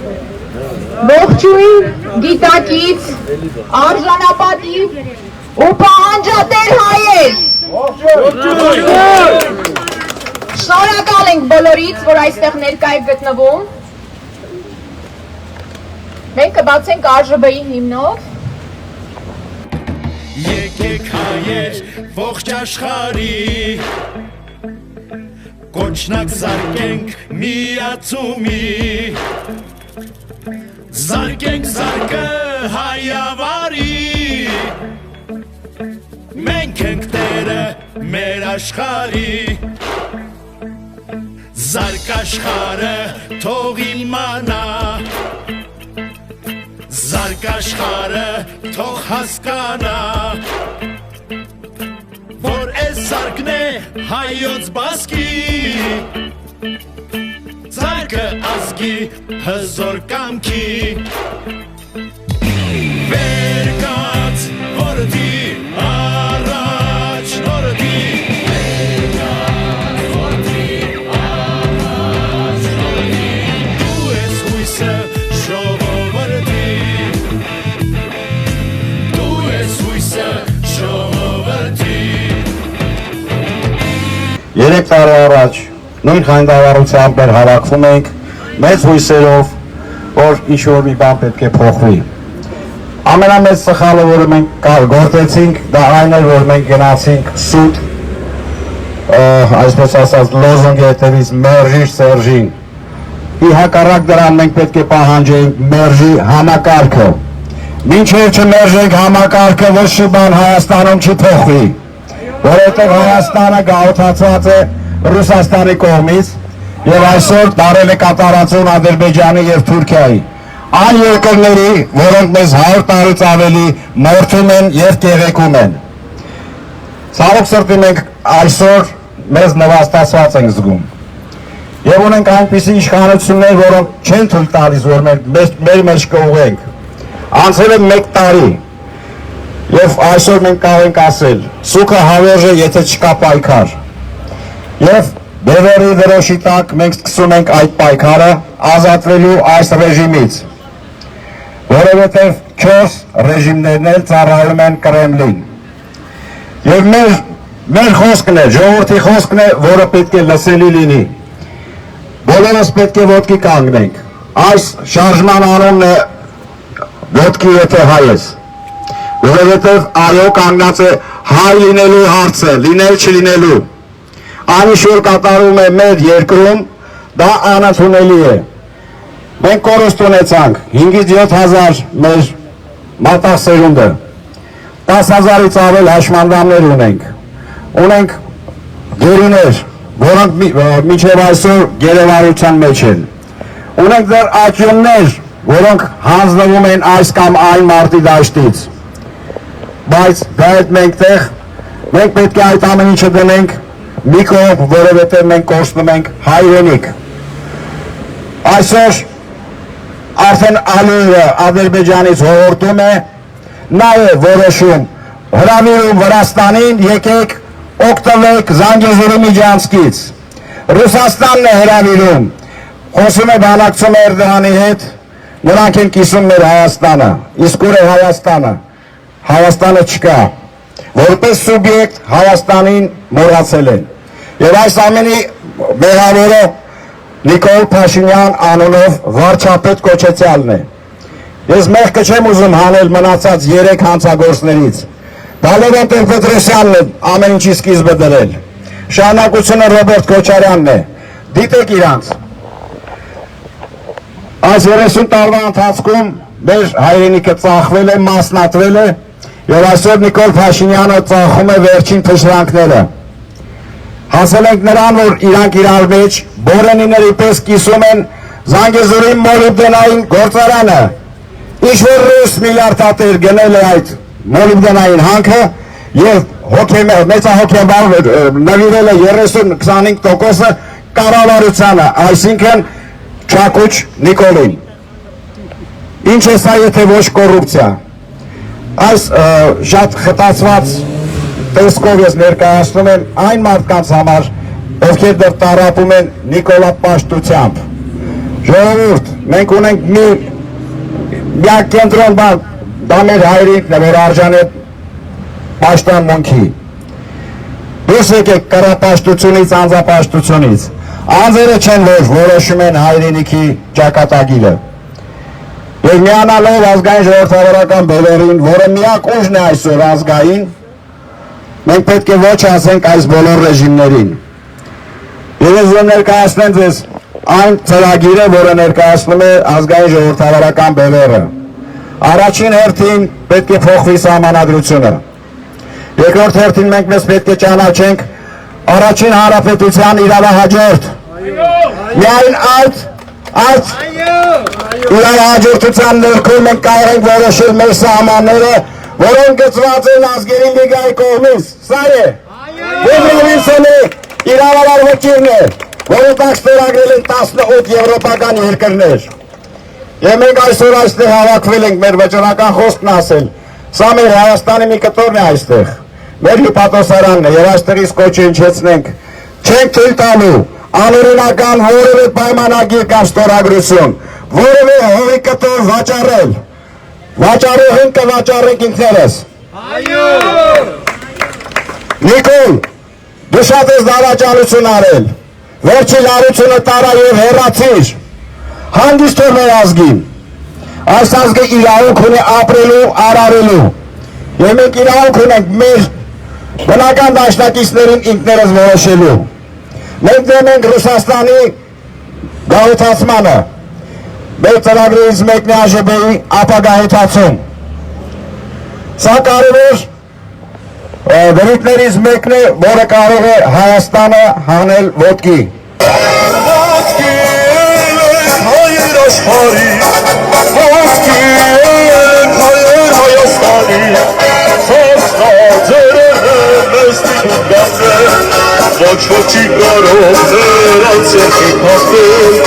ողջույն, գիտակից, արժանապատիվ ու պահանջատեր հայեր։ Շնորհակալ ենք բոլորից, որ այստեղ ներկա եք գտնվում։ Մենք կբացենք ԱԺԲ-ի հիմնով։ Եկեք հայեր ողջ աշխարհի Կոչնակ զարկենք միացումի Զարկենք զարկը հայավարի Մենք ենք տերը մեր աշխարհի Զարկ աշխարհը թող իմանա Զարկ աշխարհը թող հասկանա Որ այս զարկն է հայոց բասկի Զարկը ազգի հզոր կամքի Վեր կաց որդի առաջ նորդի Վեր կաց որդի առաջ նորդի Դու ես հույսը ժողովրդի Դու ես հույսը ժողովրդի Երեք տարի առաջ նույն խանդավառությամբ մեր հավաքվում ենք մեծ հույսերով, որ ինչ-որ մի բան պետք է փոխվի։ Ամենամեծ սխալը, որը մենք գործեցինք, դա այն էր, որ մենք գնացինք սուտ, այսպես ասած, լոզունգի հետևից մերժի Սերժին։ Ի հակառակ դրան մենք պետք է պահանջենք մերժի համակարգը։ Մինչև չմերժենք համակարգը, ոչ մի բան Հայաստանում չի փոխվի, որովհետև Հայաստանը գաղութացված է Ռուսաստանի կողմից եւ այսօր տարել է կատարածուն Ադրբեջանի եւ Թուրքիայի։ Այն երկրների, որոնք մեզ 100 տարուց ավելի մորթում են եւ կեղեքում են։ Ցավոք սրտի մենք այսօր մեզ նվաստացված ենք զգում։ Եվ ունենք այնպիսի իշխանություններ, որոնք չեն թույլ տալիս, որ մեր մեջ կուղենք։ Անցել է 1 տարի։ Եվ այսօր մենք կարող ենք ասել, սուքը հավերժ է, եթե չկա պայքար։ Եվ բևերի դրոշի տակ մենք սկսում ենք այդ պայքարը ազատվելու այս ռեժիմից, որովհետև 4 ռեժիմներն էլ ծառայում են Կրեմլին։ Եվ մեր խոսքն է, ժողովրդի խոսքն է, որը պետք է լսելի լինի։ Բոլորս պետք է ոտքի կանգնենք։ Այս շարժման անունն է ոտքի եթե հայ ես։ Որովհետև այո կանգնած է հայ լինելու հարցը, լինել չլինելու։ Այն ինչ որ կատարում է մեր երկրում, դա անընդունելի է։ Մենք կորուստ ունեցանք 5-ից 7,000 մեր մատաղ սերունդը, 10,000-ից ավել հաշմանդամներ ունենք, ունենք գերիներ, որոնք մինչև այսօր գերեվարության մեջ են, ունենք դեռ ակյուններ, որոնք հանձնվում են այս կամ այն մարտի դաշտից, բայց դա հետ մեկտեղ մենք պետք է այդ ամեն ինչը դնենք մի կողմ, որովհետև մենք կորցնում ենք հայրենիք։ Այսօր արդեն Ալիևը Ադրբեջանից հորդորում է, նա է որոշում հրավիրում Վրաստանին, եկեք օգտվեք Զանգեզուրի միջանցքից։ Ռուսաստանն է հրավիրում, խոսում է բանակցում Էրդողանի հետ, նրանք են կիսում մեր Հայաստանը, իսկ ուր է Հայաստանը։ Հայաստանը չկա, որպես սուբյեկտ Հայաստանին մոռացել են։ Եվ այս ամենի մեղավորը Նիկոլ Փաշինյան անունով վարչապետ կոչեցյալն է։ Ես մեղքը չեմ ուզում հանել մնացած 3 հանցագործներից։ Դա Լևոն Տեր-Պետրոսյանն է ամեն ինչի սկիզբը դրել։ Շարունակությունը Ռոբերտ Քոչարյանն է։ Դիտեք իրանց։ Այս 30 տարվա ընթացքում մեր հայրենիքը ծախվել է, մասնատվել է, եւ այսօր Նիկոլ Փաշինյանը ծախում է վերջին թշրանքները։ Հասել ենք նրան, որ իրանք իրար մեջ բորենիների պես կիսում են Զանգեզուրի մոլիբդենային գործարանը։ Ինչ-որ ռուս միլիարդատեր գնել է այդ մոլիբդենային հանքը եւ մեծահոգեբար նվիրել է 30-25% կառավարությանը, այսինքն Չակուչ Նիկոլին։ Ինչ է սա եթե ոչ կոռուպցիա։ Այս շատ խտացված տեսքով ես ներկայացնում եմ այն մարդկանց համար, ովքեր դեռ տառապում են Նիկոլա պաշտությամբ, Ժողովուրդ, մենք ունենք մի կենտրոն դա մեր հայրիկն է, որ արժան է պաշտամունքի։ Դուրս եկեք կռապաշտությունից, անձապաշտությունից։ Անձերը չեն, որ որոշում են հայրենիքի ճակատագիրը։ Եվ միանալով ազգային ժողովրդավարական բևեռին, որը միակ ուժն է այսօր ազգային, մենք պետք է ոչ ասենք այս բոլոր ռեժիմներին։ Եվ ես ներկայացնեմ ձեզ այն ծրագիրը, որը ներկայացնում է ազգային ժողովրդավարական բևեռը։ Առաջին հերթին պետք է փոխվի սահմանադրությունը։ Երկրորդ հերթին մենք մեզ պետք է ճանաչենք առաջին հանրապետության իրավահաջորդ։ Միայն այդ իրավահաջորդության ներքո մենք կարող ենք որոշել մեր սահմանները, որոնք գծված են ազգերի լիգայի կողմից։ Սա է։ Բոբրովինսոնի իրավարար վճիրն է, որը տակ ստորագրել են 18 եվրոպական երկրներ։ Եվ մենք այսօր այստեղ հավաքվել ենք մեր վճռական խոսքն ասել։ Սա մեր Հայաստանի մի կտորն է այստեղ։ Մեր հիպատոսարանն է, եւ այստեղից կոչ հնչեցնենք, չենք թույլ տալու անօրինական որևէ պայմանագիր կամ ստորագրություն, որևէ հողի կտոր վաճառել։ Վաճառողին կվաճառենք ինքներս։ Նիկոլ, դու շատ ես դավաճանություն արել, վերջի լարությունը տարա եւ հեռացիր, հանգիստ էր մեր ազգին։ Այս ազգը իրավունք ունի ապրելու, արարելու, եւ մենք իրավունք ունենք մեր բնական դաշնակիցներին ինքներս որոշելու։ Մենք դեմ ենք Ռուսաստանի գաղութացմանը, մեր ծրագրերից մեկն է ԱԺԲ-ի ապագայթացում։ Սա կարևոր դրույթներից մեկն է, որը կարող է Հայաստանը հանել ոտքի։ Ոտքի հայր աշխարհի, ոտքի հայր Հայաստանի, սոստաձերն մեզ տիգուկացել, ոչ ոչի կարող նրանց երկի փաստել,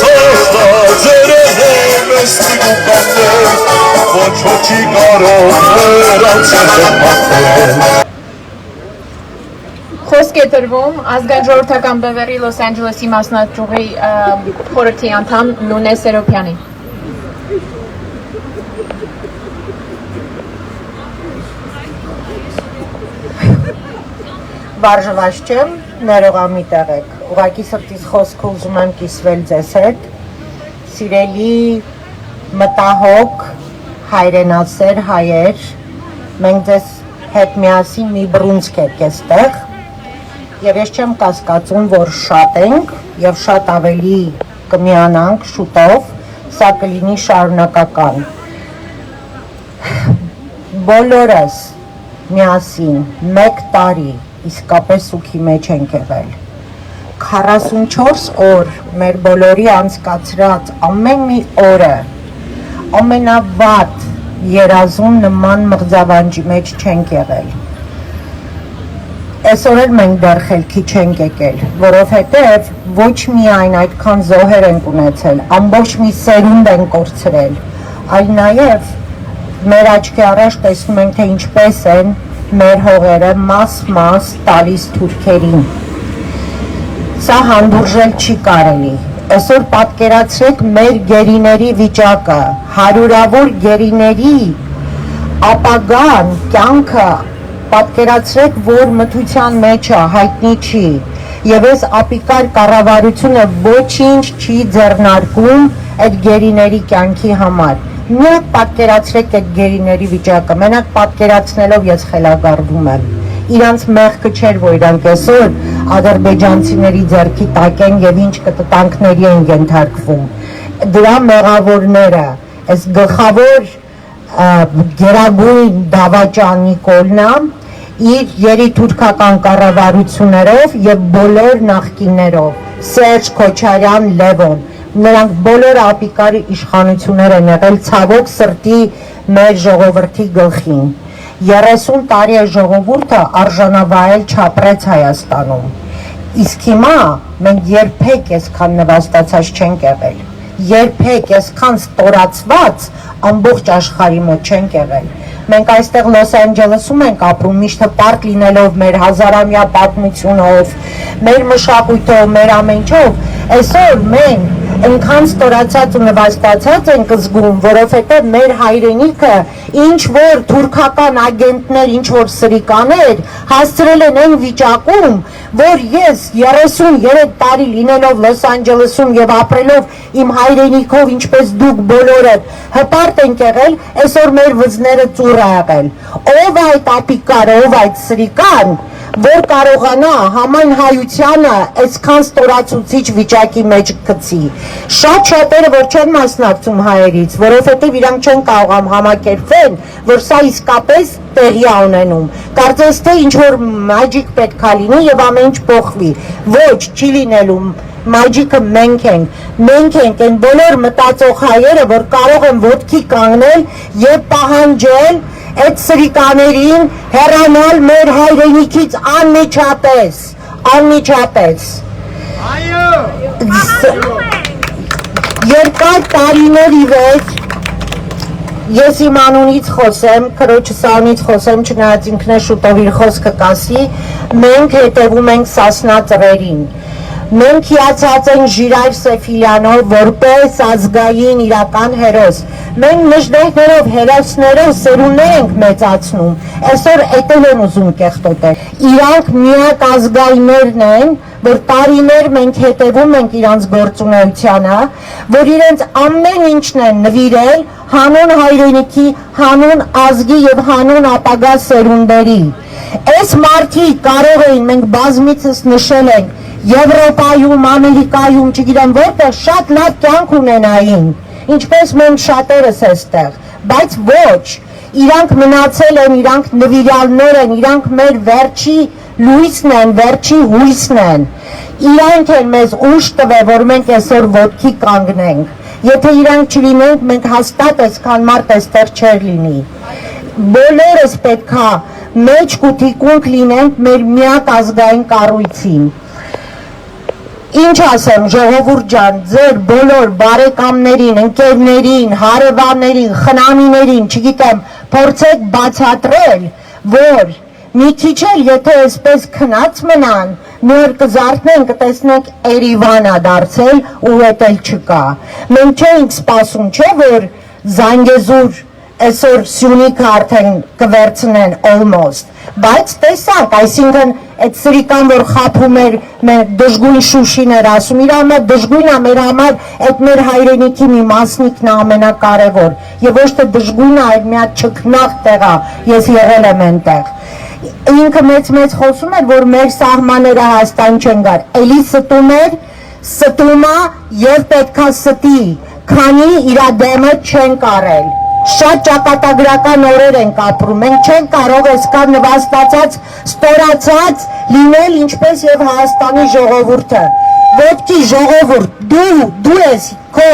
սոստաձերն մեզ տիգուկացել, ոչ ոչի կարող նրանց երկի փաստել։ Խոսք է տրվում ազգային ժողովրդական բևեռի Լոս Անջելեսի մասնաճյուղի խորհրդի անդամ Նունե Սերոփյանին։ Վարժված չեմ, ներողամիտ եղեք, ուղղակի սրտից խոսք ուզում եմ կիսվել ձեզ հետ, սիրելի մտահոգ հայրենասեր հայեր, մենք ձեզ հետ միասին մի բռունցք եք էստեղ, եւ ես չեմ կասկածում, որ շատ ենք եւ շատ ավելի կմիանանք շուտով, սա կլինի շարունակական։ Բոլորս միասին 1 տարի իսկապես սուքի մեջ ենք եղել։ 44 օր մեր բոլորի անցկացրած ամեն մի օրը ամենավատ երազում նման մղձավանջի մեջ չենք եղել։ Այսօր էլ մենք դեռ խելքի չենք եկել, որովհետև ոչ միայն այդքան զոհեր ենք ունեցել, ամբողջ մի սերունդ ենք կորցրել, այլ նաև մեր աչքի առաջ տեսնում ենք, թե ինչպես են մեր հողերը մաս-մաս տալիս թուրքերին։ Սա հանդուրժել չի կարելի։ Այսօր պատկերացրեք մեր գերիների վիճակը, հարյուրավոր գերիների ապագան, կյանքը, պատկերացրեք, որ մթության մեջ է, հայտնի չի, եւ այս ապիկար կառավարությունը ոչինչ չի ձեռնարկում այդ գերիների կյանքի համար։ Միակ պատկերացրեք այդ գերիների վիճակը, մենակ պատկերացնելով ես խելագարվում եմ։ Իրանց մեղքը չէր, որ իրանք այսօր ադրբեջանցիների ձեռքի տակ են եւ ինչ կտտանքների են ենթարկվում։ Դրա մեղավորները, այս գլխավոր գերագույն դավաճան Նիկոլնա իր երիտուրքական կառավարություններով եւ բոլոր նախկիններով, Սերժ Քոչարյան, Լևոն, նրանք բոլորը ապիկարի իշխանություններ են եղել ցավոք սրտի մեր ժողովրդի գլխին։ 30 տարի է ժողովուրդը արժանավայել չապրեց Հայաստանում։ Իսկ հիմա մենք երբեք այսքան նվաստացած չենք եղել։ Երբեք այսքան ստորացված ամբողջ աշխարհի մոտ չենք եղել։ Մենք այստեղ Լոս Անջելեսում ենք ապրում, միշտ հպարտ լինելով մեր հազարամյա պատմությունով, մեր մշակույթով, մեր ամենչով, այսօր մենք այնքան ստորացած ու նվաստացած ենք զգում, որովհետև մեր հայրենիքը ինչ որ թուրքական ագենտներ, ինչ որ սրիկաներ հասցրել են այն վիճակում, որ ես 33 տարի լինելով Լոս Անջելեսում եւ ապրելով իմ հայրենիքով, ինչպես դուք բոլորը հպարտ ենք եղել, այսօր մեր վզները ծուռ ա եղել։ Ով այդ ապիկարը, ով այդ սրիկան, որ կարողանա համայն հայությանը այսքան ստորացուցիչ վիճակի մեջ գցի։ Շատ շատերը որ չեն մասնակցում հայերից, որովհետև իրանք չեն կարողam համակերպվեն, որ սա իսկապես տեղի ա ունենում։ Կարծես թե ինչ որ մաջիկ պետքա լինի եւ ամեն ինչ փոխվի։ Ոչ, չի լինելու։ Մաջիկը մենք ենք այն բոլոր մտածող հայերը, որ կարող են ոտքի կանգնել եւ պահանջել այդ սրիկաներին հեռանալ մեր հայրենիքից անմիջապես։ Երկար տարիների վեր ես իմ անունից խոսեմ, քրոջս անունից խոսեմ, չնայած ինքն է շուտով իր խոսքը կասի, մենք հետևում ենք Սասնա ծռերին։ Մենք հիացած ենք Ժիրայր Սեֆիլյանով որպես ազգային իրական հերոս։ Մենք նժդեհներով, հերոսներով սերունդներ ենք մեծացնում, այսօր էտել են ուզում կեղտոտել։ Իրանք միակ ազգայիններն են, որ տարիներ մենք հետևում ենք իրանց գործունեությանը, որ իրենց ամեն ինչն են նվիրել հանուն հայրենիքի, հանուն ազգի եւ հանուն ապագա սերունդերի։ Այս մարդիկ կարող էին, մենք բազմիցս նշել ենք, Եվրոպայում, Ամերիկայում, չգիտեմ որտեղ շատ լավ կյանք ունենային, ինչպես մենք շատերս էստեղ, բայց ոչ, իրանք մնացել են, իրանք նվիրյալներ են, իրանք մեր վերջի լույսն են, վերջի հույսն են, իրանք են մեզ ուժ տվել, որ մենք այսօր ոտքի կանգնենք, եթե իրանք չլինենք, մենք հաստատ այսքան մարդ այստեղ չէր լինի, բոլորս պետքա մեջ ու թիկունք լինենք մեր միակ ազգային կառույցին։ Ինչ ասեմ, ժողովուրդ ջան, ձեր բոլոր բարեկամներին, ընկերներին, հարևաններին, խնամիներին, չգիտեմ, փորձեք բացատրել, որ մի քիչ էլ եթե այսպես քնած մնան, նոր կզարթնեն, կտեսնենք Երևան ա դարձել ու հետ էլ չկա։ Մենք չէինք սպասում, չէ, որ Զանգեզուր այսօր Սյունիքը արդեն կվերցնեն almost, բայց տեսանք, այսինքն այդ սրիկան, որ խափում էր մեր դժգույն Շուշին էր ասում, իր համար դժգույնը մեր համար այդ մեր հայրենիքի մի մասնիկն է ամենակարևոր եւ ոչ թե դժգույնը այդ մի հատ չքնաղ տեղա, ես եղել եմ այնտեղ։ Ինքը մեծ խոսում էր, որ մեր սահմանները Հայաստան չեն գար, էլի ստում է եւ պետքա ստի, քանի իր դեմը չեն կարել։ Շատ ճակատագրական օրեր ենք ապրում, մենք չենք կարող այսքան նվաստացած, ստորացած լինել ինչպես եւ Հայաստանի ժողովուրդը։ Ոտքի ժողովուրդ, դու ես քո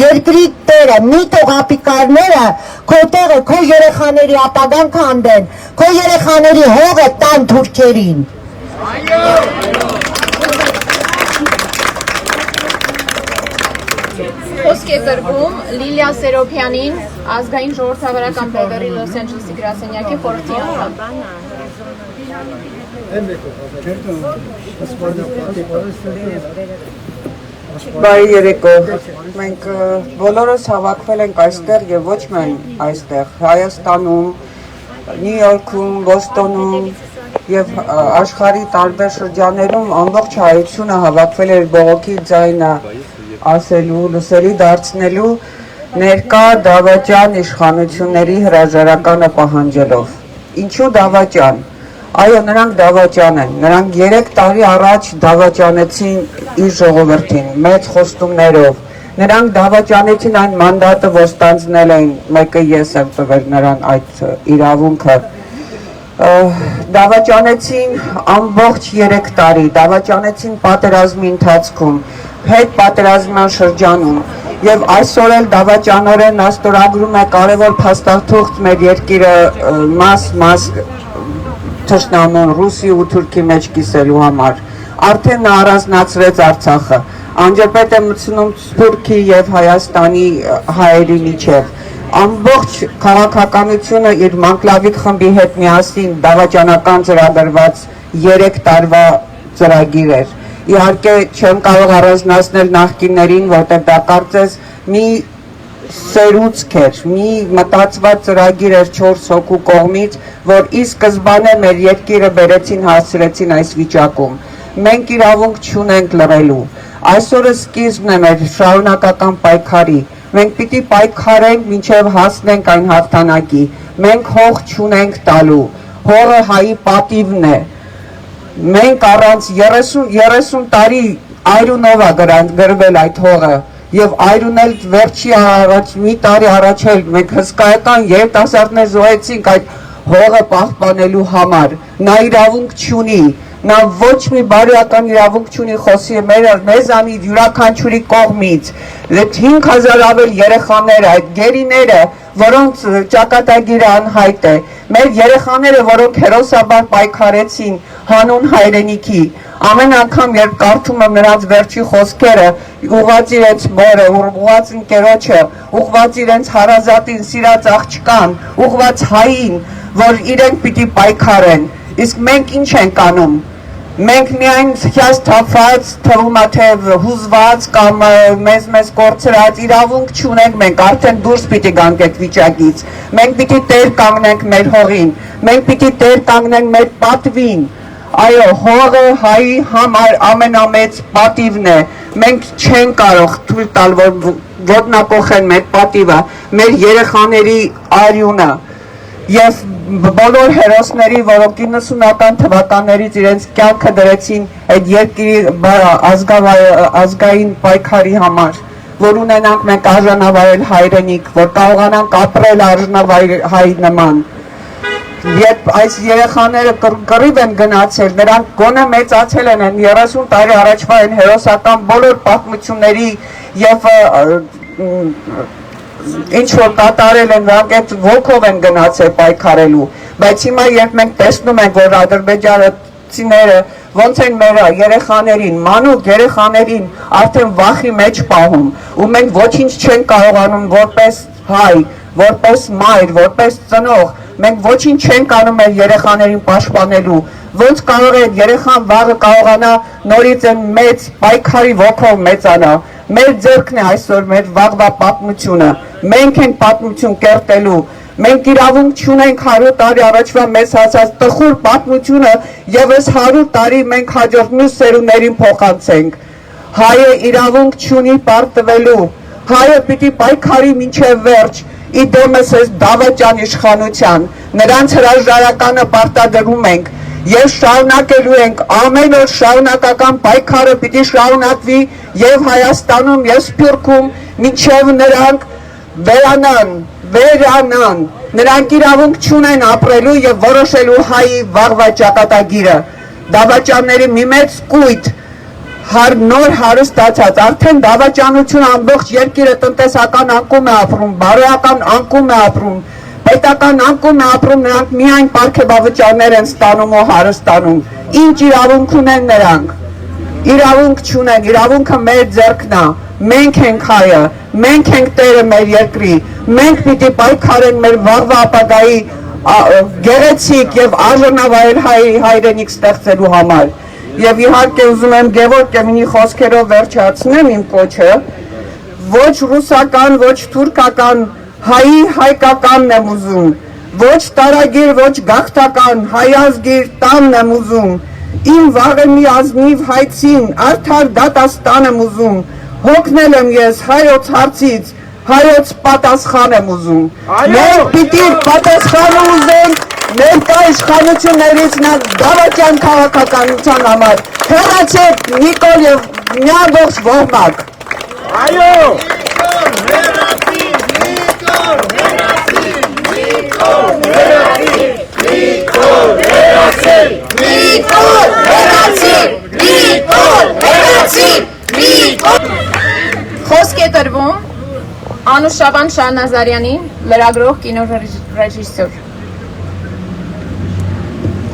երկրի տերը, մի թող ապիկարները քո տեղը, քո երեխաների ապագան քանդեն, քո երեխաների հողը տան թուրքերին։ Խոսք է տրվում Լիլիա Սերոփյանին, ազգային ժողովրդավարական Բևերի Լոս Անջելեսի գրասենյակի խորհրդի անդամ։ Բարի երեկո, մենք բոլորս հավաքվել ենք այստեղ եւ ոչ միայն այստեղ, Հայաստանում, Նյու Յորքում, Բոստոնում եւ աշխարհի տարբեր շրջաններում ամբողջ հայությունը հավաքվել էր բողոքի ձայնը ասելու, լսելի դարձնելու ներկա դավաճան իշխանությունների հրաժարականը պահանջելով։ Ինչու դավաճան։ Այո, նրանք դավաճան են, նրանք 3 տարի առաջ դավաճանեցին իր ժողովրդին, մեծ խոստումներով, նրանք դավաճանեցին այն մանդատը, որ ստանձնել էին, մեկը ես եմ տվել նրան այդ իրավունքը, դավաճանեցին ամբողջ 3 տարի, դավաճանեցին պատերազմի ընթացքում, հետ պատերազմյան շրջանում, եւ այսօր էլ դավաճանորեն աստորագրում է կարևոր փաստաթուղթ մեր երկիրը մաս թշնամուն Ռուսի ու Թուրքի մեջ կիսելու համար, արդեն նա առանձնացրեց Արցախը, անջրպետ է մտցնում Թուրքի եւ Հայաստանի հայերի միջև, ամբողջ քաղաքականությունը իր մանկլավիկ խմբի հետ միասին դավաճանական ծրագրված 3 տարվա ծրագիր էր, Իհարկե չեմ կարող առանձնացնել նախկիններին, որտեղ դա կարծես մի սերուցք էր, մի մտածված ծրագիր էր 4 հոգու կողմից, որ ի սկզբանե մեր երկիրը բերեցին հասցրեցին այս վիճակում։ Մենք իրավունք չունենք լռելու։ Այսօրը սկիզբն է մեր շարունակական պայքարի։ Մենք պիտի պայքարենք մինչև հասնենք այն հաղթանակի։ Մենք հող չունենք տալու։ Հողը հայի պատիվն է։ Մենք առանց 30 տարի այրունով է գրվել այդ հողը եւ այրուն էլ վերջի առաջ մի տարի առաջ էլ մենք հսկայական երիտասարդներ զոհեցինք այդ հողը պահպանելու համար։ Նա իրավունք չունի, նա ոչ մի բարոյական իրավունք չունի խոսի մեզանի յուրաքանչյուրի կողմից։ 5000 ավել երեխաներ, այդ գերիները, որոնց ճակատագիրը անհայտ է, մեր երեխաները, որոնք հերոսաբար պայքարեցին հանուն հայրենիքի, ամեն անգամ երբ կարդում եմ նրանց վերջի խոսքերը, ուղղված իրենց մորը, ուղղված ընկերոջը, ուղղված իրենց հարազատին, սիրած աղջկան, ուղղված հային, որ իրենք պիտի պայքարեն, իսկ մենք ինչ ենք անում։ Մենք միայն հիասթափված, թվում է թե հուզված կամ մեզ կորցրած իրավունք չունենք, մենք արդեն դուրս պիտի գանք այդ վիճակից։ Մենք պիտի տեր կանգնենք մեր հողին, մենք պիտի տեր կանգնենք մեր պատվին։ Այո, հողը հայի համար ամենամեծ պատիվն է։ Մենք չենք կարող թույլ տալ, որ ոտնակոխեն մեր պատիվը, մեր երեխաների արյունը։ Եվ բոլոր հերոսների, որոնք 90-ական թվականներից իրենց կյանքը դրեցին այդ երկրի ազգային պայքարի համար, որ ունենանք մենք արժանավայել հայրենիք, որ կարողանանք ապրել արժանավայր նման։ Երբ այս երեխաները կռիվ են գնացել, նրանք գոնե մեծացել են 30 տարի առաջվա այն հերոսական բոլոր պատմությունների եւ ինչ որ կատարել են, նրանք այդ ոգով են գնացել պայքարելու, բայց հիմա երբ մենք տեսնում ենք, որ ադրբեջանցիները ոնց են մեր երեխաներին, մանուկ երեխաներին արդեն վախի մեջ պահում, ու մենք ոչինչ չենք կարողանում որպես հայ, որպես մայր, որպես ծնող, մենք ոչինչ չենք անում մեր երեխաներին պաշտպանելու, ոնց կարող է երեխան վաղը կարողանա նորից այն մեծ պայքարի ոգով մեծանա։ Մեր ձեռքն է այսօր մեր վաղվա պատմությունը, մենք ենք պատմություն կերտելու, մենք իրավունք չունենք 100 տարի առաջվա մեզ հասած տխուր պատմությունը եւս 100 տարի մենք հաջորդ մյուս սերունդներին փոխանցենք։ Հայը իրավունք չունի պարտվելու, հայը պիտի պայքարի մինչև վերջ, իդեմս այս դավաճան իշխանության, նրանց հրաժարականը պարտադրում ենք եւ շարունակելու ենք ամեն օր շարունակական պայքարը պիտի շարունակվի եւ Հայաստանում եւ Սփյուռքում մինչեւ նրանք վերանան, նրանք իրավունք չունեն ապրելու եւ որոշելու հայի վաղվա ճակատագիրը, դավաճանների մի մեծ կույտ նոր հարստացած, արդեն դավաճանությունը ամբողջ երկիրը տնտեսական անկում է ապրում, բարոյական անկում է ապրում, պետական անկում է ապրում, նրանք միայն պարգևավճարներ են ստանում ու հարստանում։ Ինչ իրավունք ունեն նրանք։ Իրավունք չունեն, իրավունքը մեր ձեռքն է։ Մենք ենք հայը, մենք ենք տերը մեր երկրի։ Մենք պիտի պայքարենք մեր վաղվա ապագայի գեղեցիկ եւ արժանավայել հայրենիք ստեղծելու համար։ Եվ իհարկե ուզում եմ Գևորգ Կեմինի խոսքերով վերջացնեմ իմ կոչը, ոչ ռուսական, ոչ թուրքական, հայի հայկականն եմ ուզում, ոչ տարագիր, ոչ գաղթական, հայազգիր տանն եմ ուզում, իմ վաղը մի ազնիվ հայցին, արդար դատաստան եմ ուզում, հոգնել եմ ես հայոց հարցից, հայոց պատասխան եմ ուզում, մենք պիտի պատասխան ուզենք ներկա իշխանություններից նա դավաճան քաղաքականության համար, հեռացեք Նիկոլ և միամբողջ ոհմակ։ Այո! Խոսք է տրվում Անուշավան Շահնազարյանի, լրագրող, կինոռեժիսոր։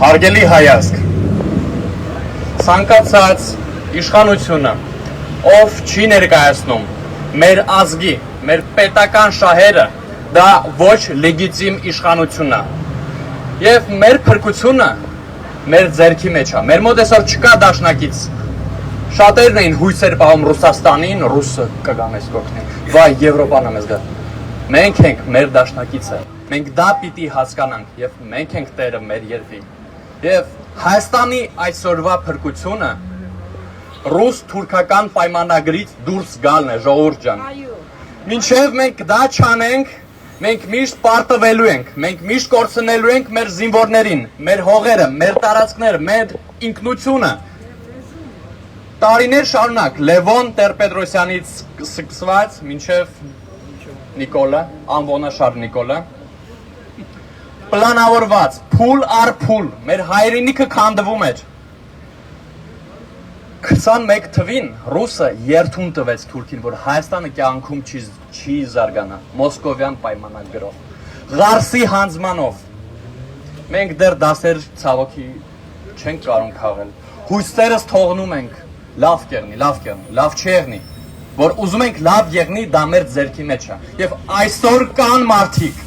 Հարգելի հայազգ, ցանկացած իշխանությունը, ով չի ներկայացնում մեր ազգի, մեր պետական շահերը, դա ոչ լեգիտիմ իշխանություն է։ Եվ մեր փրկությունը մեր ձեռքի մեջ է։ Մեր մոտ այսօր չկա դաշնակից։ Շատերն էին հույսեր պահում Ռուսաստանին, ռուսը կգան այս կողքին։ Վայ, Եվրոպան է մեզ գա։ Մենք ենք մեր դաշնակիցը։ Մենք դա պիտի հասկանանք եւ մենք ենք տերը մեր երկրի։ Եվ Հայաստանի այսօրվա փրկությունը ռուս-թուրքական պայմանագրից դուրս գալն է, ժողովուրդ ջան։ Մինչև մենք դա չանենք, մենք միշտ պարտվելու ենք, մենք միշտ կորցնելու ենք մեր զինվորներին, մեր հողերը, մեր տարածքները, մեր ինքնությունը։ Տարիներ շարունակ Լևոն Տեր-Պետրոսյանից սկսված մինչև Նիկոլը, անվոնաշար Նիկոլը, պլանավորված, փուլ առ փուլ, մեր հայրենիքը քանդվում էր։ 21 թվին ռուսը երթուն տվեց Թուրքին, որ Հայաստանը կյանքում չի զարգանա, Մոսկովյան պայմանագրով, Ղարսի հանձմանով։ Մենք դեռ դասեր ցավոքի չենք կարող քաղել։ Հույսերս թողնում ենք, լավ կերնի, լավ չեղնի, որ ուզում ենք լավ եղնի, դա մեր ձեռքի մեջ է։ Եվ այսօր կան մարդիկ,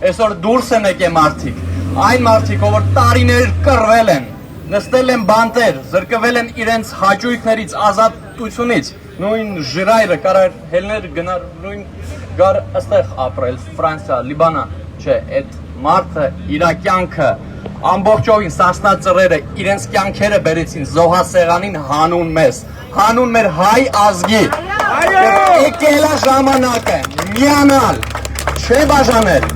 այսօր դուրս են եկել մարդիկ, այն մարդիկ, որ տարիներ կռվել են, նստել են բանտեր, զրկվել են իրենց հաճույքներից, ազատությունից, նույն ժրայրը կարար հելներ գնար, նույն գար այստեղ ապրել, Ֆրանսիա, Լիբանա, չէ, այդ մարդը իրա կյանքը ամբողջովին Սասնա ծռերը իրենց կյանքերը բերեցին զոհասեղանին հանուն մեզ, հանուն մեր հայ ազգի։ Եկել է ժամանակը միանալ, չէ բաժանել,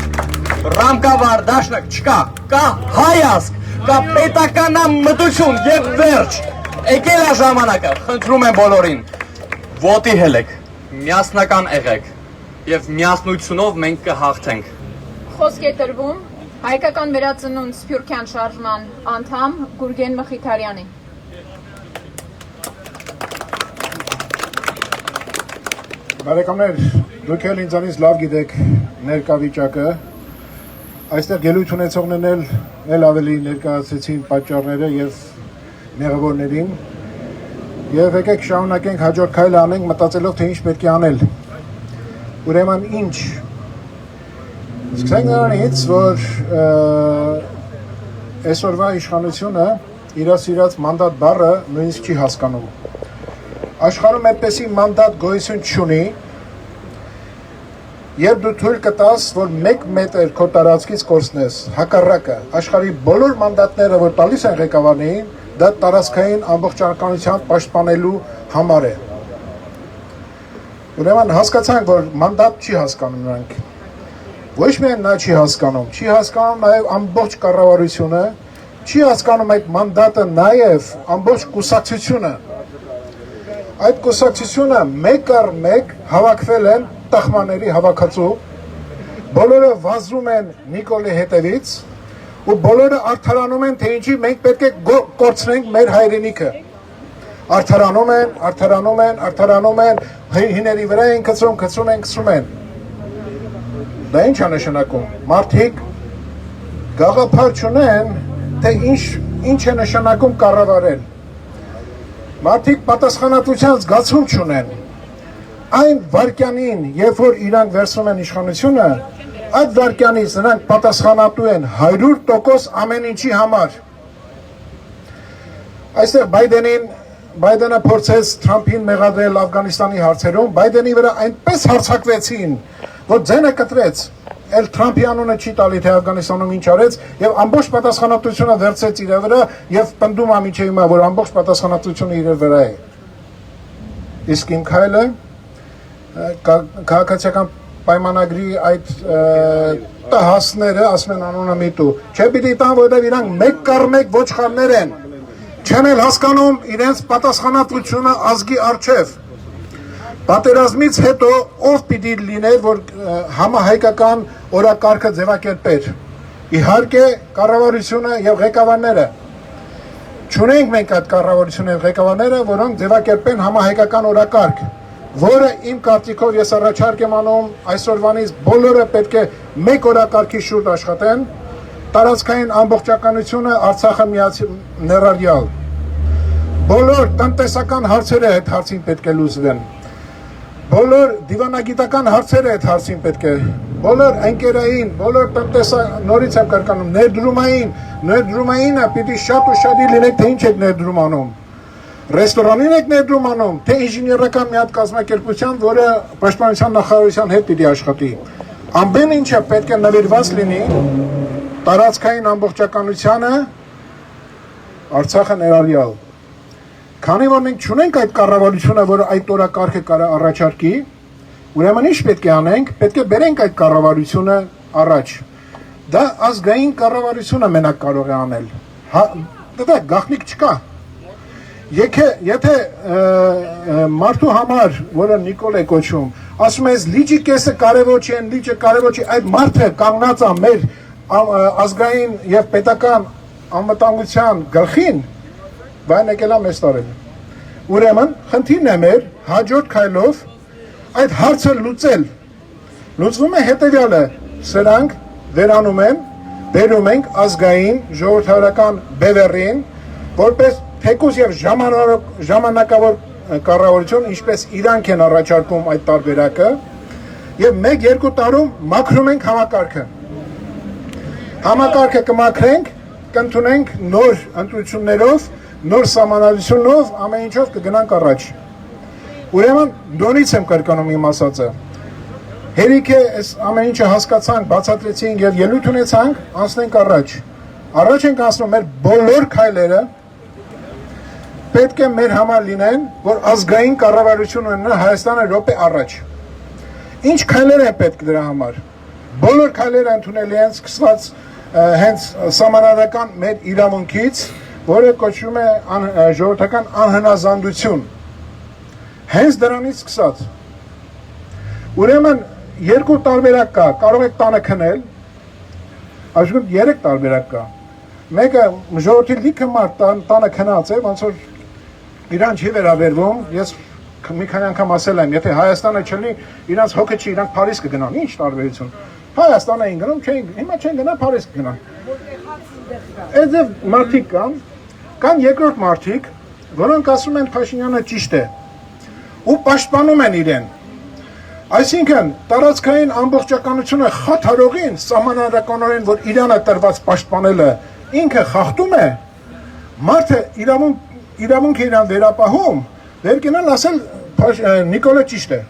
ռամկավար դաշնակ չկա, կա հայ ազգ, կա պետականամտություն եւ վերջ։ Եկել է ժամանակը, խնդրում եմ բոլորին, ոտի հելեք, միասնական եղեք եւ միասնությունով մենք կհաղթենք։ Խոսք է տրվում Հայկական վերածնունդ Սփյուռքյան շարժման անդամ Գուրգեն Մխիթարյանի։ Բարեկամներ, դուք էլ ինձանից լավ գիտեք ներկա վիճակը։ Այստեղ ելույթ ունեցողներն էլ ավելի ներկայացրեցին պատճառները եւ մեղավորներին։ Եվ եկեք շարունակենք հաջորդ քայլը անենք մտածելով թե ինչ պետք է անել։ Ուրեմն ինչ Սկսենք նրանից, որ այսօրվա իշխանությունը իր սիրած մանդատ բառը նույնիսկ չի հասկանում։ Աշխարհում այդպեսի մանդատ գոյություն չունի, երբ դու թույլ կտաս, որ 1 մետր քո տարածքից կորցնես, հակառակը, աշխարհի բոլոր մանդատները, որ տալիս են ղեկավարներին, դա տարածքային ամբողջականության պաշտպանելու համար է։ Ուրեմն հասկացանք, որ մանդատ չի հասկանում նրանք։ Ոչ միայն նա չի հասկանում նաև ամբողջ կառավարությունը, չի հասկանում այդ մանդատը նաև ամբողջ կուսակցությունը։ Այդ կուսակցությունը մեկ առ մեկ հավաքվել են տխմաների հավաքածու, բոլորը վազում են Նիկոլի հետևից ու բոլորը արդարանում են, թե ինչի մենք պետք է կորցնենք մեր հայրենիքը։ Արդարանում են, հիների վրա են քցում են։ Դա ինչ է նշանակում։ Մարդիկ գաղափար չունեն, թե ինչ է նշանակում կառավարել։ Մարդիկ պատասխանատվության զգացում չունեն։ Այն վայրկյանին, երբ որ իրանք վերցնում են իշխանությունը, այդ վայրկյանից նրանք պատասխանատու են 100% ամեն ինչի համար։ Այստեղ Բայդենը փորձեց Թրամփին մեղադրել Աֆղանիստանի հարցերում, Բայդենի վրա այնպես հարձակվեցին, որ ձենը կտրեց, էլ Թրամփի անունը չի տալի, թե Աֆղանիստանում ինչ արեց, եւ ամբողջ պատասխանատվությունը վերցրեց իր վրա եւ պնդում է մինչեւ հիմա, որ ամբողջ պատասխանատվությունը իր վրա է։ Իսկ իմ քայլը քաղաքացիական պայմանագրի այդ տհասները, ասում են անունը միտու, չէ պիտի տան, որովհետեւ իրանք մեկ կառ մեկ ոչխարներ են, չեն էլ հասկանում իրենց պատասխանատվությունը ազգի առջև։ Պատերազմից հետո ով պիտի լիներ, որ համահայկական օրակարգը ձևակերպեր։ Իհարկե կառավարությունը եւ ղեկավարները։ Չունենք մենք այդ կառավարությունը եւ ղեկավարները, որոնք ձևակերպեն համահայկական օրակարգ, որը իմ կարծիքով ես առաջարկ եմ անում այսօրվանից բոլորը պետք է մեկ օրակարգի շուրջ աշխատեն, տարածքային ամբողջականությունը Արցախը ներառյալ։ Բոլոր տնտեսական հարցերը այդ հարցին պետք է լուծվեն։ Բոլոր դիվանագիտական հարցերը այդ հարցին պետք է, բոլոր ընկերային, բոլոր նորից եմ կարկանում, ներդրումայինը պիտի շատ ու շատի լինեք, թե ինչ եք ներդրում անում։ Ռեստորանին եք ներդրում անում, թե ինժեներական մի հատ կազմակերպության, որը պաշտպանության նախարարության հետ պիտի աշխատի։ Ամեն ինչը պետք է նվիրված լինի տարածքային ամբողջականությանը, Արցախը ներառյալ։ Քանի որ մենք չունենք այդ կառավարությունը, որը այդ օրակարգը կարա առաջարկի, ուրեմն ինչ պետք է անենք, պետք է բերենք այդ կառավարությունը առաջ։ Դա ազգային կառավարությունը մենակ կարող է անել։ Դա գաղտնիք չկա։ Եթե մարդու համար, որը Նիկոլ է կոչում, ասում ես լիճի կեսը կարևոր չի, լիճը կարևոր չի, այդ մարդը կանգնած է մեր ազգային եւ պետական անվտանգության գլխին, բան եկել է մեզ տարել։ Ուրեմն խնդիրն է մեր հաջորդ քայլով այդ հարցը լուծել։ Լուծվում է հետեւյալը, սրանք վերանում են, բերում ենք ազգային ժողովրդավարական բևեռին, որպես թեկուզ եւ ժամանակավոր կառավարություն, ինչպես իրանք են առաջարկում այդ տարբերակը, եւ 1-2 տարում մաքրում ենք համակարգը։ Համակարգը կմաքրենք, կընդունենք նոր ընտրություններով, նոր սահմանադրությունով, ամեն ինչով կգնանք առաջ։ Ուրեմն նորից եմ կրկնում իմ ասածը։ Հերիք է այս ամեն ինչը հասկացանք, բացատրեցինք եւ ելույթ ունեցանք, անցնենք առաջ։ Առաջ ենք անցնում մեր բոլոր քայլերը պետք է մեր համար լինեն, որ ազգային կառավարություն ունենա Հայաստանը րոպե առաջ։ Ինչ քայլեր են պետք դրա համար։ Բոլոր քայլերը ընդունելի են սկսված հենց սահմանադրական մեր իրավունքից, որը կոչվում է ժողովրդական անհնազանդություն։ Հենց դրանից սկսած։ Ուրեմն երկու տարբերակ կա, կարող եք տանը քնել, այսինքն 3 տարբերակ կա։ Մեկը ժողովրդի լիքը մարդ տանը քնած է, ոնց որ իրան չի վերաբերվում, ես մի քանի անգամ ասել եմ, եթե Հայաստանը չլինի, իրանց հոգը չի, իրանք Փարիզ կգնան, ինչ տարբերություն։ Հայաստան էին գնում, հիմա չեն գնա, Փարիզ կգնան։ Այդտեղ մարդիկ կան երկրորդ մարդիկ, որոնք ասում են Փաշինյանը ճիշտ է ու պաշտպանում են իրեն։ Այսինքն տարածքային ամբողջականությունը խաթարողին սահմանադրականորեն, որ Իրանը տրված պաշտպանելը ինքը խախտում է, մարդը իրավունք է իրան վերապահում, վերկենալ ասել Նիկոլը ճիշտ է։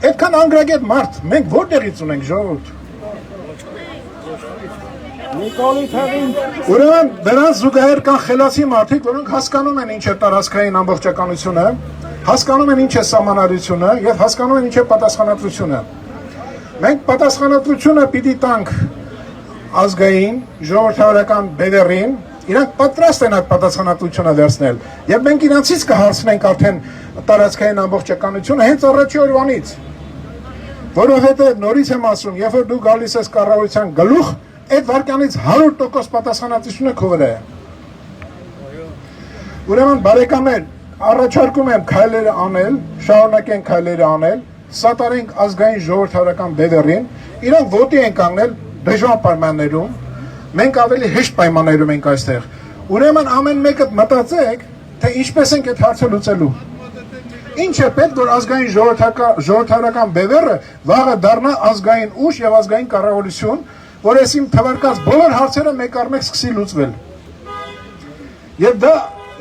Այդքան անգրագետ մարդ, մենք որտեղից ունենք ժողովուրդ։ Ուրեմն դրանց զուգահեռ կան խելացի մարդիկ, որոնք հասկանում են ինչ է տարածքային ամբողջականությունը, հասկանում են ինչ է սահմանադրությունը եւ հասկանում են ինչ է պատասխանատվությունը։ Մենք պատասխանատվությունը պիտի տանք ազգային ժողովրդավարական բևեռին, իրանք պատրաստ են այդ պատասխանատվությունը վերցնել եւ մենք իրանցից կհարցնենք արդեն տարածքային ամբողջականությունը հենց առաջի օրվանից, որովհետեւ նորից եմ ասում, երբ որ դու գալիս ես կառավարության գլուխ, այդ վարկանից 100% պատասխանատվությունը քո վրա է։ Ուրեմն բարեկամներ, առաջարկում եմ քայլերը անել, շարունակենք քայլերը անել, սատարենք ազգային ժողովրդավարական բևեռին, իրանք ոտի են կանգնել դժվար պայմաններում, մենք ավելի հեշտ պայմաններում ենք այստեղ։ Ուրեմն ամեն մեկը մտածեք, թե ինչպես ենք այդ հարցը լուծելու։ Ինչ է պետք, որ ազգային ժողովրդավարական բևեռը վաղը դառնա ազգային ուժ եւ ազգային կառավարություն, որ այսիմ թվարկած բոլոր հարցերը մեկ առ մեկ սկսի լուծվել։ Եվ դա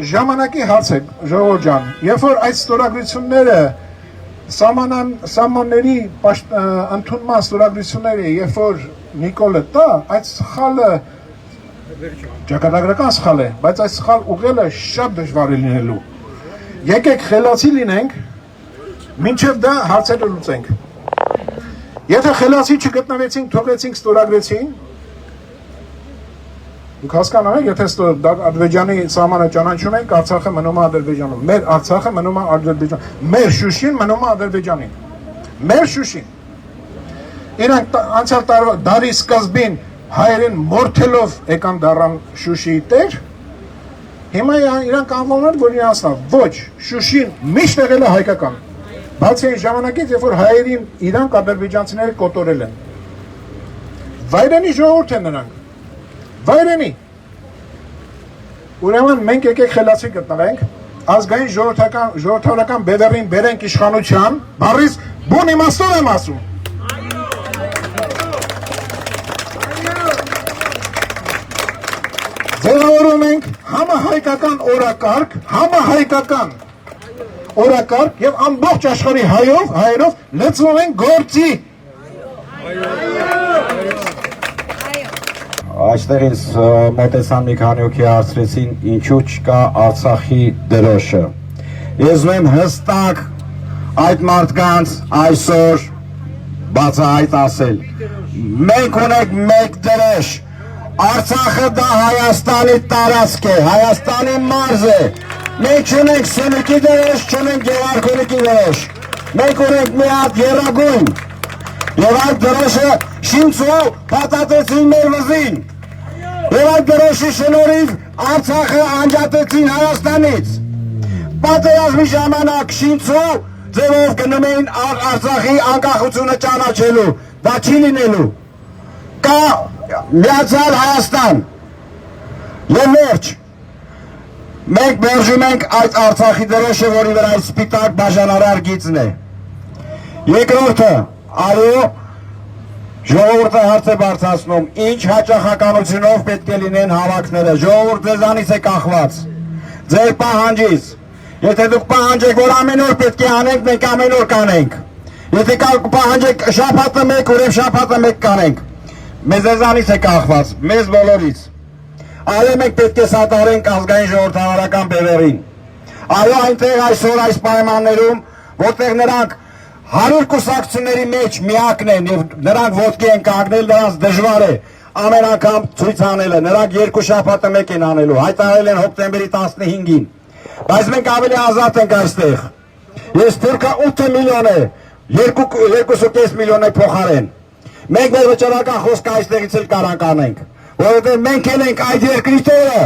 ժամանակի հարց է, ժողովուրդ ջան, երբ որ այդ ստորագրությունները սահմանների ընդունման ստորագրությունները, երբ որ Նիկոլը տա, այդ սխալը ճակատագրական սխալ է, բայց այդ սխալ ուղղելը շատ դժվար է լինելու։ Եկեք խելացի լինենք, մինչև դա հարցերը լուծենք։ Եթե խելացի չգտնվեցինք, թողեցինք, ստորագրեցին, դուք հասկանում եք, եթե Ադրբեջանի սահմանը ճանաչում ենք, Արցախը մնում է Ադրբեջանում, մեր Արցախը մնում է Ադրբեջան, մեր Շուշին մնում է Ադրբեջանին, մեր Շուշին։ Իրանք անցյալ դարի սկզբին հայերեն մորթելով եկան դառան Շուշիի տեր, հիմա իրանք անվանում են, որ իրանցնավ, ոչ, Շուշին միշտ եղել է հայկական, բացի այն ժամանակից, երբ որ հայերին իրանք ադրբեջանցիները կոտորել են։ Վայրենի ժողովուրդ են նրանք, վայրենի։ Ուրեմն մենք եկեք խելացի գտնվենք, ազգային ժողովրդավարական բևեռին բերենք իշխանության, բառից բուն իմաստով եմ ասում։ Ձեր ձևավորում ենք համահայկական օրակարգ, համահայկական օրակարգ եւ ամբողջ աշխարհի հայերով լցնում ենք գործի։ Այստեղ ինձ մոտեցան մի քանի օքի հարցրեցին ինչու չկա Արցախի դրոշը։ Ես ուզում եմ հստակ այդ մարդկանց այսօր բացահայտ ասել։ Մենք ունենք մեկ դրոշ։ Արցախը դա Հայաստանի տարածք է, Հայաստանի մարզ է։ Մենք չունենք Սյունիքի դրոշ, չունենք Գևարքունիքի դրոշ։ Մենք ունենք մի հատ եռագույն։ Եվ այդ դրոշը շինծու փաթաթեցին մեր վզին։ Եվ այդ դրոշի շնորհիվ Արցախը անջատեցին Հայաստանից։ Պատերազմի ժամանակ շինծու ձևով գնում էին Արցախի անկախությունը ճանաչելու։ Դա չի լինելու։ Կա Միացյալ Հայաստան։ Եվ վերջ։ Մենք մերժում ենք այդ Արցախի դրոշը, որի վրա այդ սպիտակ բաժանարար գիծն է։ Երկրորդը, այո, ժողովուրդը հարց է բարձրացնում, ինչ հաճախականությունով պետք է լինեն հավաքները։ Ժողովուրդ ձեզանից է կախված։ Ձեր պահանջից։ Եթե դուք պահանջեք, որ ամեն օր պետք է անենք, մենք ամեն օր կանենք։ Եթե պահանջեք շաբաթը մեկ, ուրեմն շաբաթը մեկ կանենք։ Մեզ ձեզանից է կախված, մեզ բոլորից։ Այո, մենք պետք է սատարենք ազգային ժողովրդավարական բևեռին։ Այո, այնտեղ այսօր այս պայմաններում, որտեղ նրանք 100 կուսակցությունների մեջ միակն են եւ նրանք ոտքի են կանգնել, նրանց դժվար է ամեն անգամ ցույց անելը։ Նրանք երկու շաբաթը մեկ են անելու, հայտարարել են հոկտեմբերի 15-ին։ Բայց մենք ավելի ազատ ենք այստեղ։ Ես թուրքը 8 միլիոն է, 2.5 միլիոն է փոխարեն։ Մենք մեր վճռական խոսքը այստեղից էլ կարանք անենք, որովհետև մենք էլ ենք այդ երկրի տերը։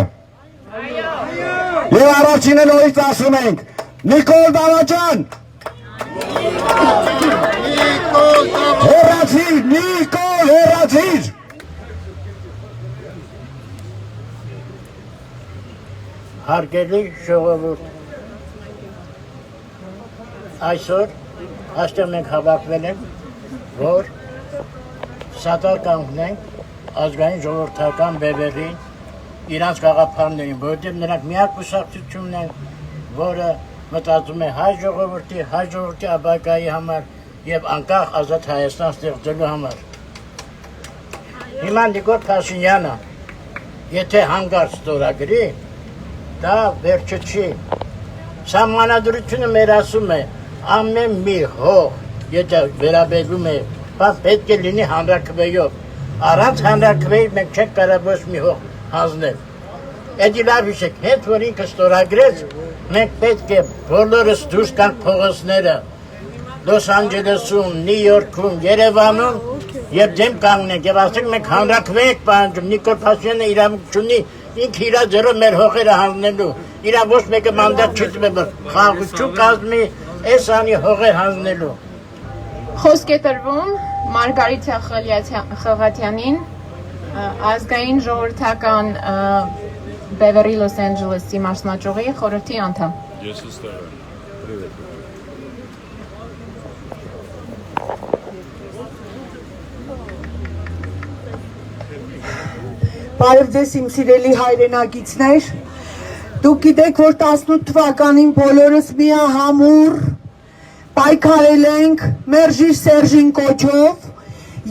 Եվ առաջինը նորից ասում ենք, Նիկոլ Դավաճան, հեռացիր, Նիկոլ, հեռացիր։ Հարգելի ժողովուրդ, այսօր այստեղ մենք հավաքվել ենք, որ սատար կանգնենք ազգային ժողովրդական բևեռին, իրանց գաղափարներին, որովհետև նրանք միակ կուսակցությունն են, որը մտածում է հայ ժողովրդի ապագայի համար եւ անկախ ազատ Հայաստան ստեղծելու համար։ Հիմա Նիկոլ Փաշինյանը, եթե հանգարց ստորագրի, դա վերջը չի։ Սահմանադրությունը մեր ասում է, ամեն մի հող, եթե վերաբերվում է, պետք է լինի հանրաքվեով։ Առանց հանրաքվեի մենք չենք կարող ոչ մի հող հանձնել։ Էդի լավ հիշեք, հետ որ ինքը ստորագրեց, մենք պետք է բոլորս դուրս գանք փողոցները, Լոս Անջելեսում, Նյու Յորքում, Երևանում եւ դեմ կանգնենք եւ ասենք մենք հանրաքվե ենք պահանջում։ Նիկոլ Փաշինյանը իրավունք չունի ինքը իր ձեռով մեր հողերը հանձնելու։ Իր ոչ մեկը մանդատ չի տվել խաղաղություն կազմի, այս անի հողեր հանձնելու։ Խոսք է տրվում Մարգարիթա Խղաթյանին, ազգային ժողովրդական բևեռի Լոս Անջելեսի մասնաճյուղի խորհրդի անդամ։ Բարև ձեզ իմ սիրելի հայրենակիցներ, դուք գիտեք, որ 18 թվականին բոլորս միահամուռ պայքարել ենք Մերժիր Սերժին կոչով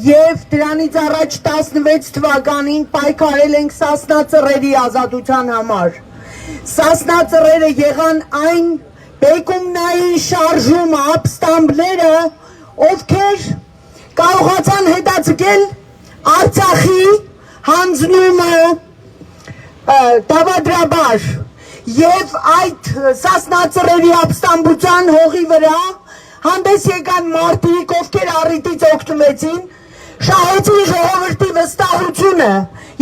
եւ դրանից առաջ 16 թվականին պայքարել ենք Սասնա ծռերի ազատության համար։ Սասնա ծռերը եղան այն բեկումնային շարժում ապստամբները, ովքեր կարողացան հետաձգել Արցախի հանձնումը դավադրաբար եւ այդ Սասնա ծռերի ապստամբության հողի վրա հանդես եկան մարդիկ, ովքեր առիթից օգտվեցին, շահեցին ժողովրդի վստահությունը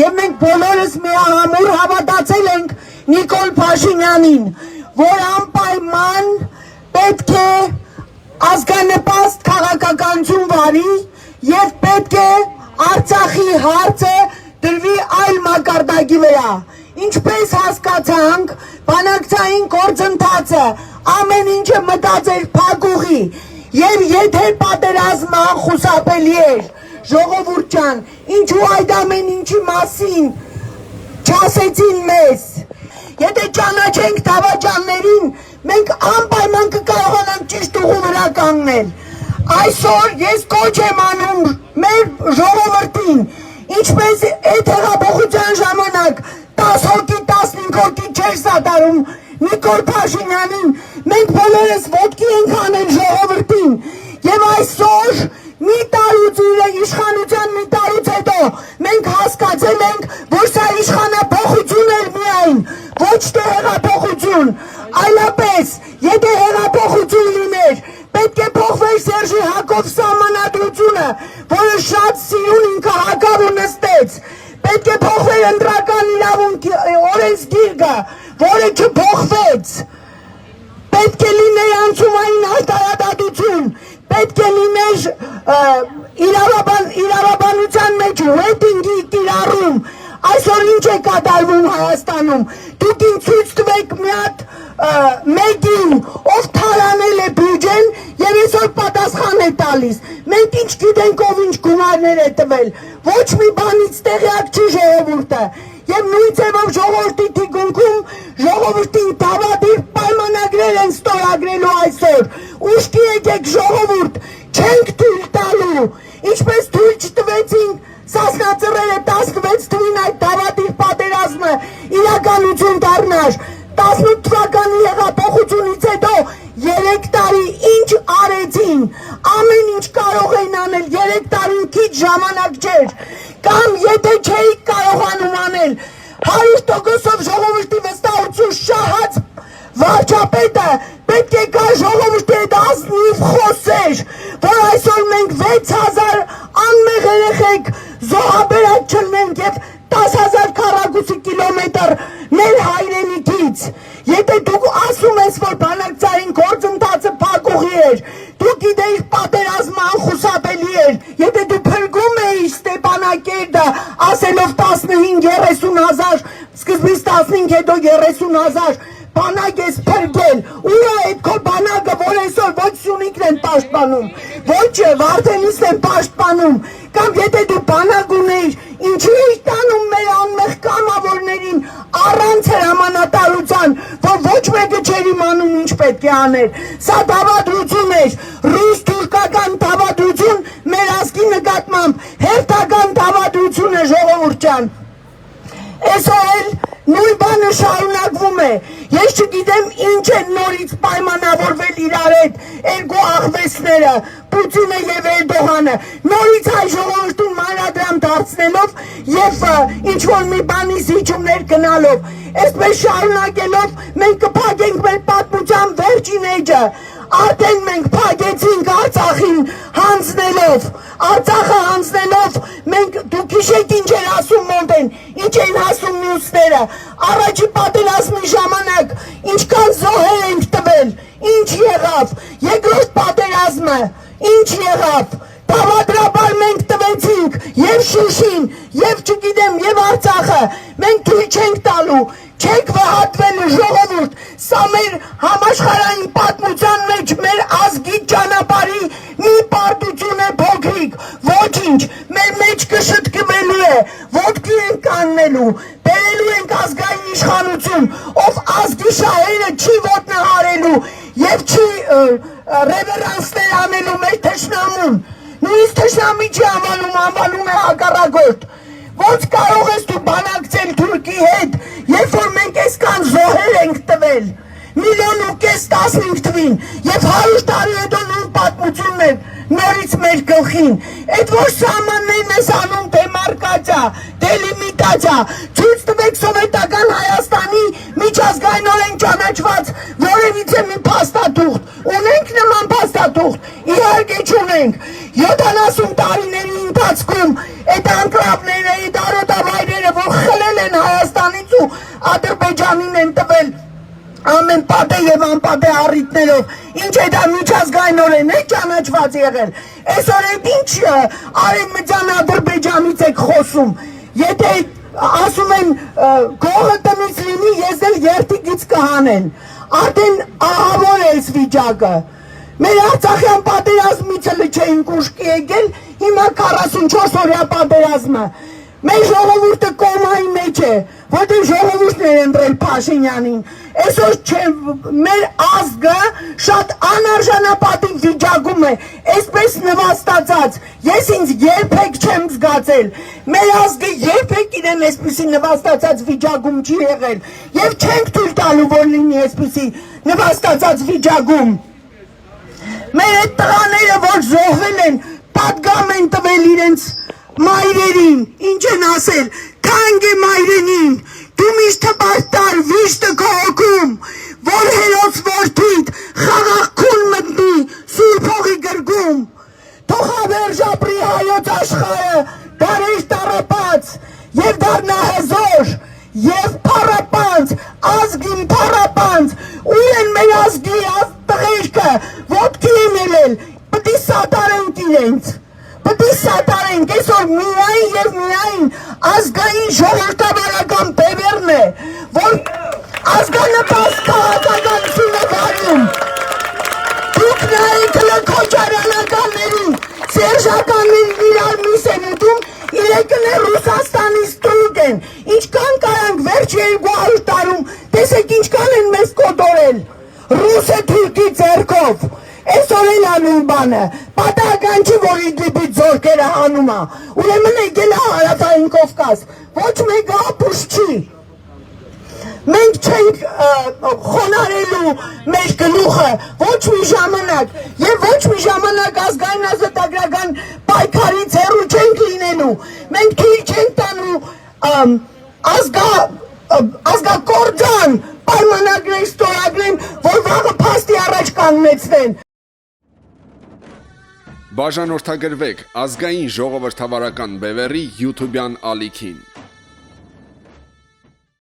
եւ մենք բոլորս միահամուռ հավատացել ենք Նիկոլ Փաշինյանին, որ անպայման պետք է ազգանպաստ քաղաքականություն վարի եւ պետք է Արցախի հարցը դրվի այլ մակարդակի վրա։ Ինչպես հասկացանք, բանակցային գործընթացը ամեն ինչը մտածել փակուղի եւ եթե պատերազմը խուսափելի էր, ժողովուրդ ջան, ինչու այդ ամեն ինչի մասին չասեցին մեզ։ Եթե ճանաչենք դավաճաններին, մենք անպայման կկարողանանք ճիշտ ուղու վրա կանգնել։ Այսօր ես կոչ եմ անում մեր ժողովրդին, ինչպես այդ հեղափոխության ժամանակ 10 հոգի 15 հոգի չէր սատարում Նիկոլ Փաշինյանին, մենք բոլորս ոտքի ենք անել ժողովրդին եւ այսօր մի տարուց իշխանության մի տարուց հետո մենք հասկացել ենք, որ սա իշխանափոխություն էր միայն, ոչ թե հեղափոխություն, այլապես եթե հեղափոխություն լիներ, պետք է փոխվեր Սերժի Հակոբ սահմանադրությունը, որը շատ սիրուն ինքը հակավ ու նստեց, պետք է փոխվեր ընտրական իրավունքի օրենսգիրքը, որը չփոխվեց, պետք է լիներ անցումային արտարադատություն, պետք է լիներ իրավաբանության մեջ ռեյտինգի կիրառում, այսօր ինչ է կատարվում Հայաստանում, դուք ինձ ցույց տվեք մի հատ մեկին, ով թալանել է բյուջեն եւ այսօր պատասխան է տալիս, մենք ինչ գիտենք ով ինչ գումարներ է տվել, ոչ մի բանից տեղյակ չի ժողովուրդը եւ նույն ձևով ժողովրդի թիկունքում ժողովրդին դավադիր պայմանագրեր են ստորագրելու այսօր, ուշքի եկեք ժողովուրդ, չենք թույլ տալու, ինչպես թույլ չտվեցինք Սասնածռերը 16 թվին այդ դավադիր պատերազմը իրականություն դառնար, 18 թվականի հեղափոխությունից հետո 3 տարի ինչ արեցին, ամեն ինչ կարող էին անել, 3 տարին քիչ ժամանակ չէր, կամ եթե չէիք կարողանում անել, 100%-ով ժողովրդի վստահություն շահած վարչապետը պետք է կա ժողովրդի հետ ազնիվ խոսեր, որ այսօր մենք 6000 անմեղ երեխեք զոհաբերած չլնենք եւ 10,000 քառակուսի կիլոմետր մեր հայրենիքից, եթե դուք ասում ես, որ բանակցային գործընթացը փակուղի էր, դու գիտեիր պատերազմը անխուսափելի էր, եթե դու փրկում էիր Ստեփանակերտը, ասելով 15-30,000, սկզբից 15, հետո 30,000 բանակ ես փրկել, ուր է այդ քո բանակը, որ այսօր ոչ Սյունիքն են պաշտպանում, ոչ Վարդենիսն են պաշտպանում, կամ եթե դու բանակ ունեիր, ինչի էիր տանում մեր անմեղ կամավորներին առանց հրամանատարության, որ ոչ մեկը չէր իմանում ինչ պետք է աներ, սա դավադրություն էր, ռուս-թուրքական դավադրություն մեր ազգի նկատմամբ, հերթական դավադրություն է ժողովուրդ ջան, այսօր էլ նույն բանը շարունակվում է, ես չգիտեմ ինչ են նորից պայմանավորվել իրար հետ երկու աղվեսները, Պուտինը եւ Էրդողանը, նորից հայ ժողովրդուն մանրադրամ դարձնելով եւ ինչ-որ մի բանի զիջումներ գնալով, այսպես շարունակելով մենք կփակենք մեր պատմության վերջին էջը, արդեն մենք փակեցինք Արցախին հանձնելով, Արցախը հանձնելով, մենք դուք հիշեք ինչ էր ասում Մոնտեն, ինչ են ասում մյուսները, առաջի պատերազմի ժամանակ ինչքան զոհեր ենք տվել, ինչ եղավ, երկրորդ պատերազմը, ինչ եղավ, բավադրաբար մենք տվեցինք եւ Շուշին, եւ չգիտեմ, եւ Արցախը, մենք թույլ չենք տալու, չենք վհատվելու ժողովուրդ, սա մեր համաշխարհային պատմության մեջ մեր ազգի ճանապարհի մի պարտություն է փոքրիկ, ոչինչ, մեր մեջ կշտկվելու է, ոտքի ենք կանգնելու, բերելու ենք ազգային իշխանություն, ով ազգի շահերը չի ոտնահարելու եւ չի ռևերանսներ անելու մեր թշնամուն, նույնիսկ թշնամի չի անվանում է հակառակորդ, ոնց կարող ես դու բանակցել Թուրքի հետ, երբ որ մենք այսքան զոհեր ենք տվել, 1,5 թվին, եւ 100 տարի հետո նույն պատմությունն է նորից մեր գլխին, այդ որ սահմաններն ես անում դեմարկացիա, դելիմիտացիա, ցույց տվեք սովետական Հայաստանի միջազգայինորեն ճանաչված որևիցե մի փաստաթուղթ, ունենք նման փաստաթուղթ, իհարկե չունենք, 70 տարիների ընթացքում այդ անկլավները, այդ արոտավայրերը, որ խլել են Հայաստանից ու Ադրբեջանին են տվել ամեն պատե եւ անպատե առիթներով, ինչ է դա միջազգայինորեն է ճանաչված եղել, այսօր այդ ինչ Արևմտյան Ադրբեջանից եք խոսում, եթե ասում են գողը տնից լինի, ես էլ երթիկից կհանեն, արդեն ահավոր է այս վիճակը, մեր Արցախյան պատերազմից էլ չէինք ուշքի եկել, հիմա 44 օրյա պատերազմը, Մեր ժողովուրդը կոմայի մեջ է, որտեղ ժողովուրդն է ընտրել Փաշինյանին։ Այսօր մեր ազգը շատ անարժանապատիվ վիճակում է, այսպես նվաստացած։ Ես ինձ երբեք չեմ զգացել։ Մեր ազգը երբեք իրեն այսպիսի նվաստացած վիճակում չի եղել, եւ չենք թույլ տալու, որ լինի այսպիսի նվաստացած վիճակում։ Մեր այդ տղաները, որ զոհվել են, պատգամ են տվել իրենց մայրերին, ինչ են ասել, թանկ է մայրենին, դու միշտ հպարտար վիշտը քո հոգում, որ հերոց որդիդ խաղաղ քուն մտնի սուրբ հողի գրգում, թող հավերժ ապրի հայոց աշխարհը, դարեր տառապած, եւ դառնա հզոր, եւ փառապանց, ազգին փառապանց, ուր են մեր ազգի տղերքը, ոտքի են ելել, պետք է սատարենք իրենց։ Պետք է սատարենք, այսօր միայն եւ միայն ազգային ժողովրդավարական բևերն է, որ ազգանպաստ քաղաքականություն է գարում։ Դուք նայեք լքոչարանականներին, սերժականներին իրար միս են ուտում, իրեկն է Ռուսաստանից տուկ են, ինչքան կարանք վերջ 200 տարում, տեսեք ինչքան են մեզ կոտորել, ռուս է թուրքի ձեռքով, այսօր էլ անում բանը, պատահական չի, որ Իդլիբից զորքերը հանում է, ուրեմն եկել է Հարավային Կովկաս, ոչ մեկը ապուշ չի։ Մենք չենք խոնարելու մեր գլուխը ոչ մի ժամանակ եւ ոչ մի ժամանակ ազգային ազատագրական պայքարից հեռու չենք լինելու։ Մենք թույլ չենք տանու ազգակործան պայմանագրեր ստորագրեն, որ վաղը փաստի առաջ կանգնեցնեն։ Բաժանորդագրվեք ազգային ժողովրդավարական բևեռի YouTube-յան ալիքին։